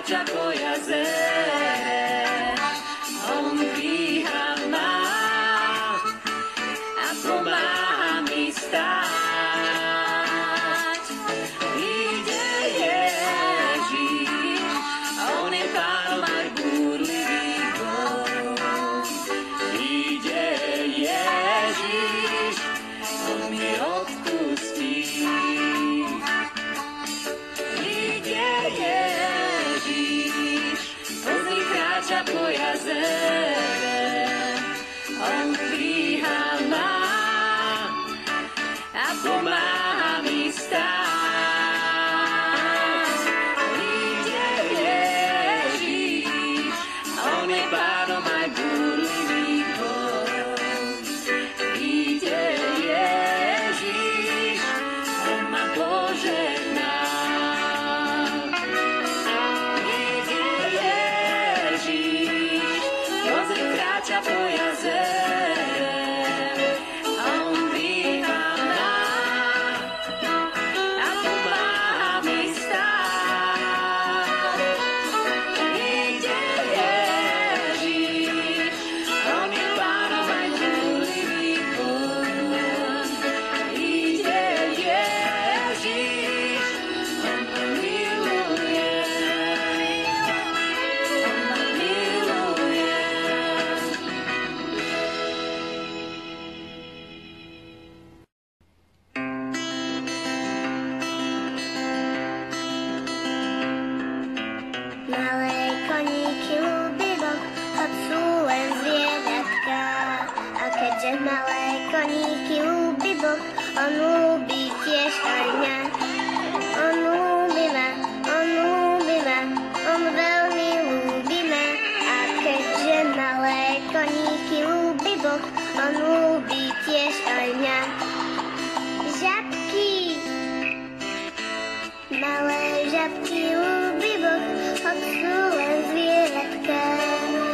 kráča po jazere, on dvíha ma a pomáha mi stáť. Ide Ježiš, on je pánom aj búrlivých vôd. Ide Ježiš, on mi odpustí. Ide Ježiš, pozri, kráča po jazere, on dvíha ma a pomáha mi stáť. Ide Ježiš, on je pánom aj búrlivých vôd. Ide Ježiš, on ma požehná. Ide Ježiš, pozri, kráča po jazere, on dvíha ma a pomáha mi stáť. Ide Ježiš, on je pánom aj búrlivých vôd. Ide Ježiš, on ma miluje. On ma miluje. Malé koníky ľúbi Boh, hoď sú len zvieratka. A keďže malé koníky ľúbi Boh, on ľúbi tiež aj mňa. On ľúbi ma, on ľúbi ma, on veľmi ľúbi ma. A keďže malé koníky ľúbi Boh, on ľúbi tiež aj mňa. Žabky, malé žabky ľúbi Boh, hoď sú len zvieratka.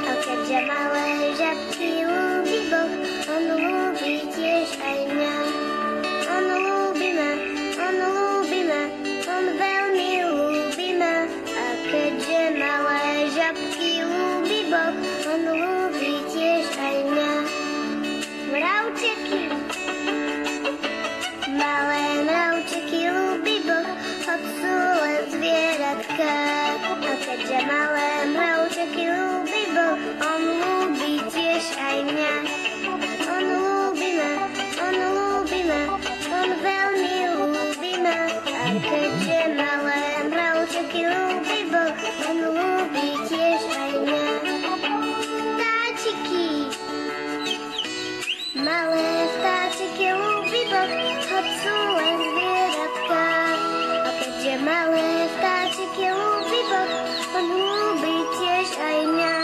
A keďže malé žabky ľúbi Boh, on ľúbi tiež aj mňa. On ľúbi ma, on ľúbi ma, on veľmi ľúbi ma. A keďže malé žabky ľúbi Boh, on ľúbi tiež aj mňa. Mravčeky, malé mravčeky ľúbi Boh, hoď sú len zvieratka. A keďže malé mravčeky ľúbi Boh, on ľúbi tiež aj mňa. On ľúbi ma, on ľúbi ma, on veľmi ľúbi ma. A keďže malé mravčeky ľúbi Boh, on ľúbi tiež aj mňa. Vtáčiky, malé vtáčiky ľúbi Boh, hoď sú len zvieratka. A keďže malé vtáčiky ľúbi Boh, on ľúbi tiež aj mňa.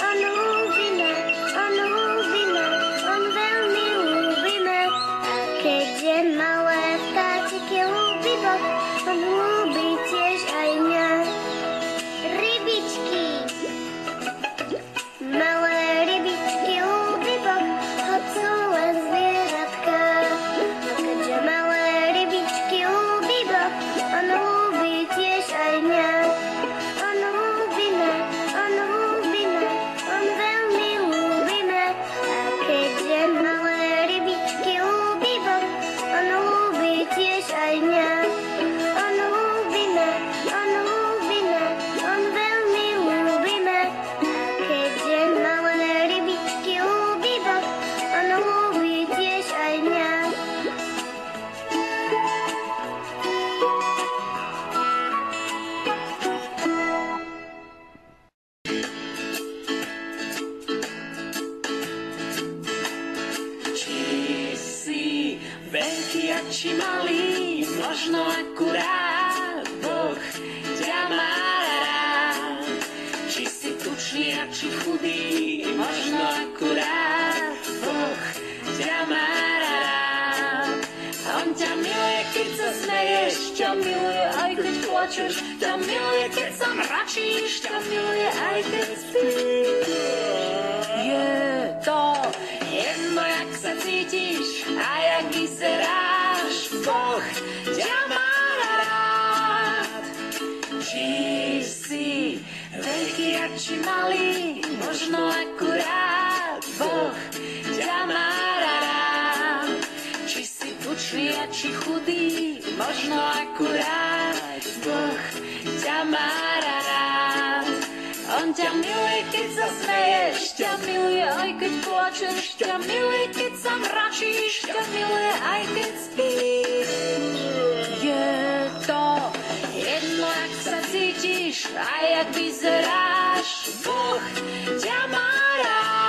On ľúbi ma, on ľúbi ma, on veľmi ľúbi ma. A keďže malé vtáčiky ľúbi Boh, on ľúbi tiež aj mňa. Rybičky, malé rybičky ľúbi Boh, hoď sú len zvieratka. A keďže malé rybičky ľúbi Boh, on ľúbi tiež aj mňa. On ľúbi ma, on ľúbi ma, on veľmi ľúbi ma. A keďže malé rybičky ľúbi Boh, on ľúbi tiež aj mňa. On ľúbi ma, on ľúbi ma, on veľmi ľúbi ma. A keďže malé rybičky ľúbi Boh, on ľúbi tiež aj mňa. Či si veľký a či malý, možno akurát Boh ťa má rád. Či si tučný a či chudý, možno akurát Boh ťa má rád. On ťa miluje, keď sa smeješ, ťa miluje aj keď plačeš, ťa miluje, keď sa mračíš, ťa miluje aj keď spíš. Je to jedno, jak sa cítiš a jak vyzeráš, Boh ťa má rád. Či si či malý, možno akurát Boh ťa má rád. Či si tučný a či chudý, možno akurát Boh ťa má rád. On ťa miluje, keď sa smeješ, ťa miluje aj keď plačeš, ťa miluje, keď sa mračíš, ťa miluje aj keď spíš. Je to jedno, jak sa cítiš a jak vyzeráš, Boh ťa má rád.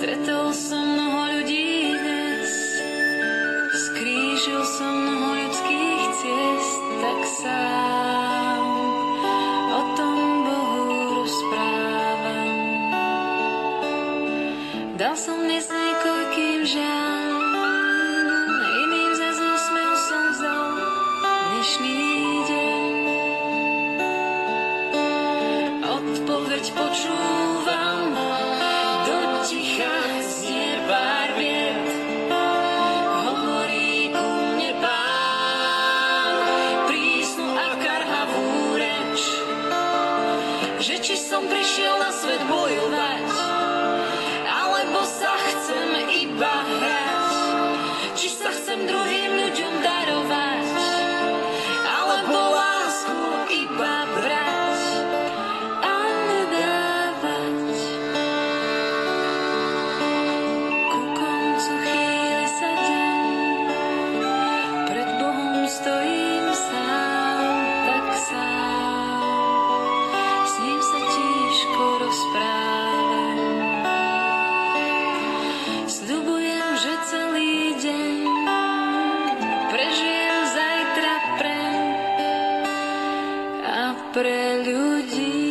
Stretol som mnoho ľudí dnes, skrížil som mnoho ľudských ciest, tak sám o tom Bohu rozprávam. Dal som dnes niekoľkým žiaľ, iným zas úsmev som vzal dnešný deň. Odpoveď počúvam, do ticha znie pár viet. Hovorí ku mne Pán prísnu a karhavú reč, že či som prišiel na svet bojovať, alebo sa chcem iba hrať, či sa chcem druhým ľuďom darovať, alebo lásku iba brať a nedávať. Ku koncu chvíli sa deň, pred Bohom stojím sám, tak sám, s ním sa tížko rozprávam. Sľubujem, že celý deň prežijem zajtra preň a pre ľudí.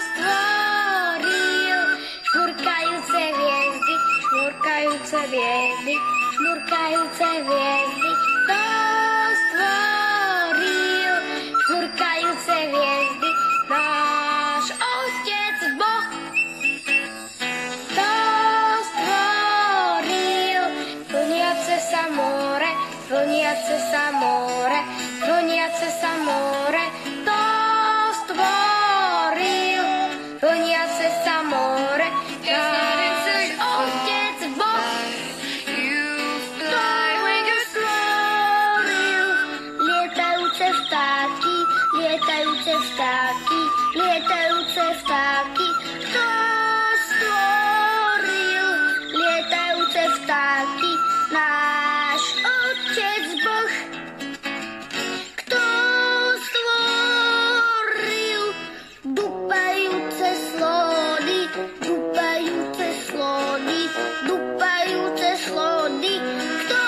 Stvoril šmurkajúce hviezdy, šmurkajúce hviezdy, šmurkajúce hviezdy. To stvoril šmurkajúce hviezdy, náš Otec Boh. To stvoril plniace sa more, plniace sa more, plniace sa more. To stvoril plniace sa more, náš Otec Boh. Lietajúce vtáky, lietajúce vtáky, lietajúce vtáky. Kto stvoril lietajúce vtáky? Náš Otec Boh. Kto stvoril dupajúce slody, dupajúce slody, dupajúce slody? Kto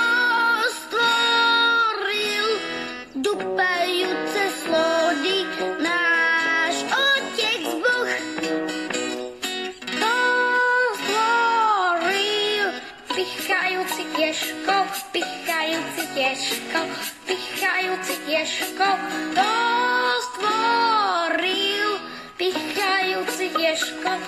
stvoril dupajúce slody? Náš Otec Boh. Kto stvoril pichajúcich ježkov, pichajúcich ježkov, pichajúcich ježkov? Kto stvoril pichajúcich ježkov?